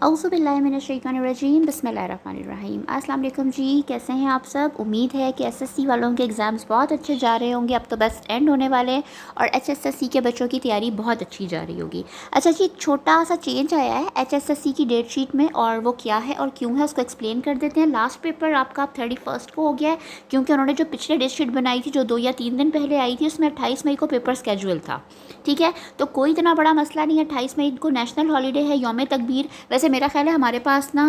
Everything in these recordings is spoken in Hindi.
औज़ुबिल्लाहिमिनश्शैतानिर्रजीम बिस्मिल्लाहिर्रहमानिर्रहीम। अस्सलाम वालेकुम जी, कैसे हैं आप सब। उम्मीद है कि एसएससी वालों के एग्ज़ाम्स बहुत अच्छे जा रहे होंगे। अब तो बस एंड होने वाले हैं और एचएसएससी के बच्चों की तैयारी बहुत अच्छी जा रही होगी। अच्छा जी, एक छोटा सा चेंज आया है एचएसएससी की डेट शीट में, और वो क्या है और क्यों है उसको एक्सप्लेन कर देते हैं। लास्ट पेपर आपका अब 31 को हो गया है, क्योंकि उन्होंने जो पिछले डेट शीट बनाई थी जो 2 या 3 दिन पहले आई थी, उसमें 28 मई को पेपर स्केजुअल था। ठीक है, तो कोई इतना बड़ा मसला नहीं है। 28 मई को नेशनल हॉलीडे है, यौम तकबीर। वैसे मेरा ख्याल है हमारे पास ना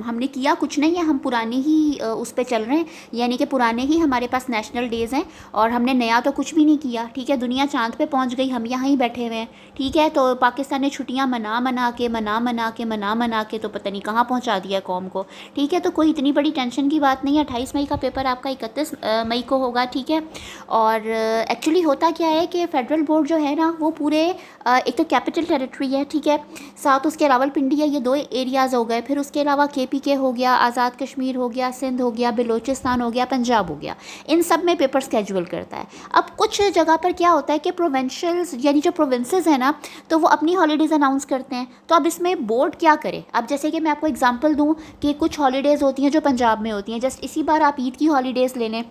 हमने किया कुछ नहीं है, हम पुराने ही उस पर चल रहे हैं, यानी कि पुराने ही हमारे पास नेशनल डेज़ हैं और हमने नया तो कुछ भी नहीं किया। ठीक है, दुनिया चाँद पे पहुंच गई, हम यहाँ ही बैठे हुए हैं। ठीक है, तो पाकिस्तान ने छुट्टियाँ मना के तो पता नहीं कहाँ पहुँचा दिया कौम को। ठीक है, तो कोई इतनी बड़ी टेंशन की बात नहीं है। 28 मई का पेपर आपका 31 मई को होगा। ठीक है, और एक्चुअली होता क्या है कि फ़ेडरल बोर्ड जो है ना वो पूरे एक तो कैपिटल टेरिटरी है, ठीक है, साथ उसके रावलपिंडी है, ये 2 एरियाज़ हो गए। फिर उसके अलावा केपीके हो गया, आज़ाद कश्मीर हो गया, सिंध हो गया, बलूचिस्तान हो गया, पंजाब हो गया। इन सब में पेपर स्केजुअल करता है। अब कुछ जगह पर क्या होता है कि प्रोविंशियल्स यानी जो प्रोविंसेस हैं ना, तो वो अपनी हॉलीडेज़ अनाउंस करते हैं। तो अब इसमें बोर्ड क्या करे। अब जैसे कि मैं आपको एग्जांपल दूं कि कुछ हॉलीडेज़ होती हैं जो पंजाब में होती हैं। जस्ट इसी बार आप ईद की हॉलीडेज़ ले लें।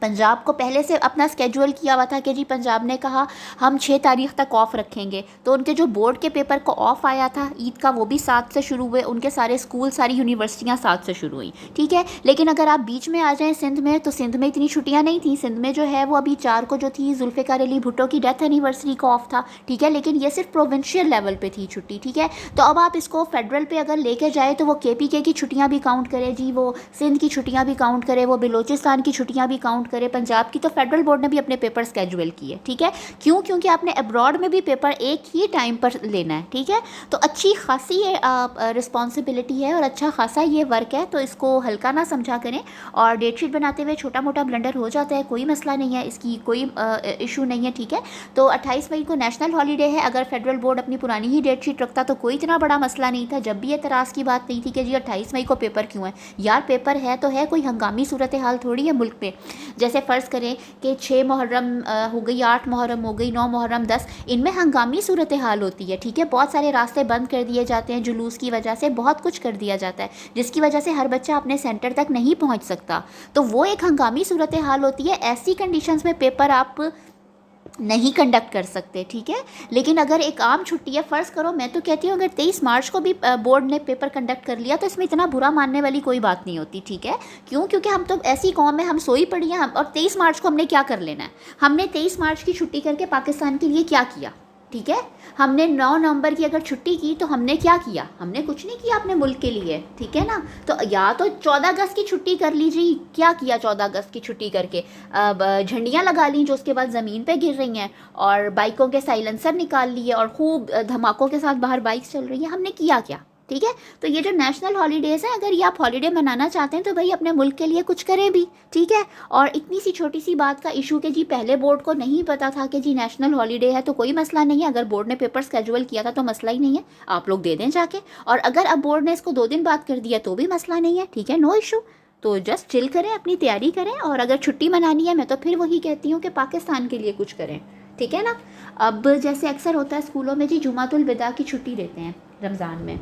पंजाब को पहले से अपना स्केड्यूल किया हुआ था कि जी पंजाब ने कहा हम 6 तारीख तक ऑफ़ रखेंगे, तो उनके जो बोर्ड के पेपर को ऑफ़ आया था ईद का, वो भी 7 से शुरू हुए। उनके सारे स्कूल, सारी यूनिवर्सिटियां 7 से शुरू हुई। ठीक है, लेकिन अगर आप बीच में आ जाएं सिंध में, तो सिंध में इतनी छुट्टियां नहीं थी। सिंध में जो है वो अभी 4 को जो थी जुल्फ़िकार अली भुट्टो की डेथ एनिवर्सरी को ऑफ था। ठीक है, लेकिन ये सिर्फ प्रोविंशियल लेवल पे थी छुट्टी। ठीक है, तो अब आप इसको फेडरल पे अगर लेके जाए तो वो केपीके की छुट्टियां भी काउंट करे जी, वो सिंध की छुट्टियां भी काउंट करे, वो बलूचिस्तान की छुट्टियां भी काउंट करे, पंजाब की। तो फेडरल बोर्ड ने भी अपने पेपर स्केजुअल किए। ठीक है, क्यों? क्योंकि आपने अब्रॉड में भी पेपर एक ही टाइम पर लेना है। ठीक है, तो अच्छी खासी रिस्पॉन्सिबिलिटी है और अच्छा खासा ये वर्क है, तो इसको हल्का ना समझा करें। और डेट शीट बनाते हुए छोटा मोटा ब्लंडर हो जाता है, कोई मसला नहीं है, इसकी कोई इशू नहीं है। ठीक है, तो 28 मई को नेशनल हॉलीडे है। अगर फेडरल बोर्ड अपनी पुरानी ही डेट शीट रखता तो कोई इतना बड़ा मसला नहीं था। जब भी एतराज़ की बात नहीं थी कि जी 28 मई को पेपर क्यों है। यार पेपर है तो है, कोई हंगामी सूरत हाल थोड़ी है मुल्क में। जैसे फ़र्ज़ करें कि 6 मुहर्रम हो गई, 8 मुहर्रम हो गई, 9 मुहर्रम, 10, इनमें हंगामी सूरत हाल होती है। ठीक है, बहुत सारे रास्ते बंद कर दिए जाते हैं जुलूस की वजह से, बहुत कुछ कर दिया जाता है जिसकी वजह से हर बच्चा अपने सेंटर तक नहीं पहुंच सकता। तो वो एक हंगामी सूरत हाल होती है। ऐसी कंडीशंस में पेपर आप नहीं कंडक्ट कर सकते। ठीक है, लेकिन अगर एक आम छुट्टी है, फ़र्ज़ करो, मैं तो कहती हूँ अगर 23 मार्च को भी बोर्ड ने पेपर कंडक्ट कर लिया तो इसमें इतना बुरा मानने वाली कोई बात नहीं होती। ठीक है, क्यों? क्योंकि हम तो ऐसी कौम है, हम सोई पड़ी हैं। और 23 मार्च को हमने क्या कर लेना है। हमने 23 मार्च की छुट्टी करके पाकिस्तान के लिए क्या किया। ठीक है, हमने 9 नवंबर की अगर छुट्टी की तो हमने क्या किया। हमने कुछ नहीं किया अपने मुल्क के लिए। ठीक है ना, तो या तो 14 अगस्त की छुट्टी कर लीजिए। क्या किया 14 अगस्त की छुट्टी करके? अब झंडियाँ लगा ली जो उसके बाद ज़मीन पे गिर रही हैं, और बाइकों के साइलेंसर निकाल लिए और खूब धमाकों के साथ बाहर बाइक चल रही है। हमने किया क्या? ठीक है, तो ये जो नेशनल हॉलीडेज़ हैं, अगर ये आप हॉलीडे मनाना चाहते हैं तो भाई अपने मुल्क के लिए कुछ करें भी। ठीक है, और इतनी सी छोटी सी बात का इशू कि जी पहले बोर्ड को नहीं पता था कि जी नेशनल हॉलीडे है, तो कोई मसला नहीं है। अगर बोर्ड ने पेपर स्केजुअल किया था तो मसला ही नहीं है, आप लोग दे दें जाके। और अगर अब बोर्ड ने इसको 2 दिन बाद कर दिया तो भी मसला नहीं है। ठीक है, नो इशू। तो जस्ट चिल करें, अपनी तैयारी करें, और अगर छुट्टी मनानी है मैं तो फिर वही कहती हूँ कि पाकिस्तान के लिए कुछ करें। ठीक है ना। अब जैसे अक्सर होता है स्कूलों में जी जुमातुल विदा की छुट्टी देते हैं रमज़ान में,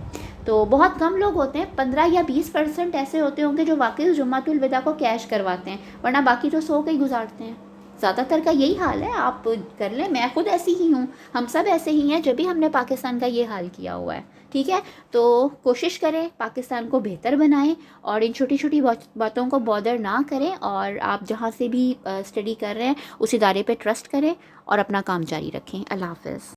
तो बहुत कम लोग होते हैं, 15 या 20% ऐसे होते होंगे जो वाकई उस जुमातुल विदा को कैश करवाते हैं, वरना बाकी तो सो के ही गुजारते हैं। ज़्यादातर का यही हाल है, आप कर लें, मैं खुद ऐसी ही हूँ, हम सब ऐसे ही हैं जब भी हमने पाकिस्तान का ये हाल किया हुआ है। ठीक है, तो कोशिश करें पाकिस्तान को बेहतर बनाएं और इन छोटी छोटी बातों को बॉदर ना करें, और आप जहाँ से भी स्टडी कर रहे हैं उस इदारे पे ट्रस्ट करें और अपना काम जारी रखें। अल्लाह हाफ़िज़।